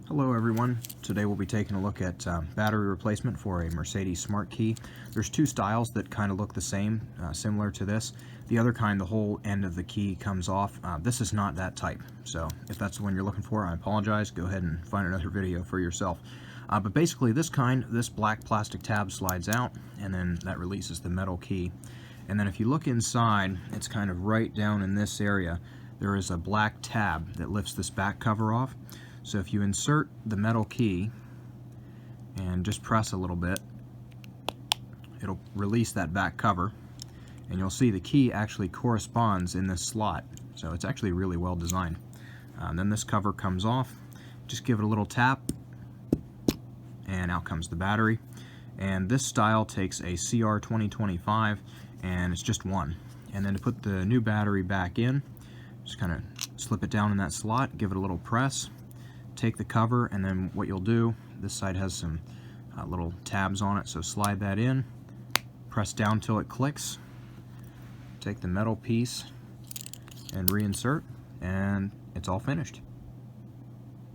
Hello everyone. Today we'll be taking a look at battery replacement for a Mercedes Smart Key. There's two styles that kind of look the same, similar to this. The other kind, the whole end of the key comes off. This is not that type, so if that's the one you're looking for, I apologize. Go ahead and find another video for yourself. But basically this kind, this black plastic tab slides out, and then that releases the metal key. And then if you look inside, it's kind of right down in this area. There is a black tab that lifts this back cover off. So if you insert the metal key and just press a little bit, it'll release that back cover, and you'll see the key actually corresponds in this slot. So it's actually really well designed. Then this cover comes off. Just give it a little tap, and out comes the battery. And this style takes a CR2025, and it's just one. And then to put the new battery back in, just kind of slip it down in that slot, give it a little press, take the cover, and then what you'll do, this side has some little tabs on it, so slide that in, press down till it clicks, take the metal piece and reinsert, and it's all finished.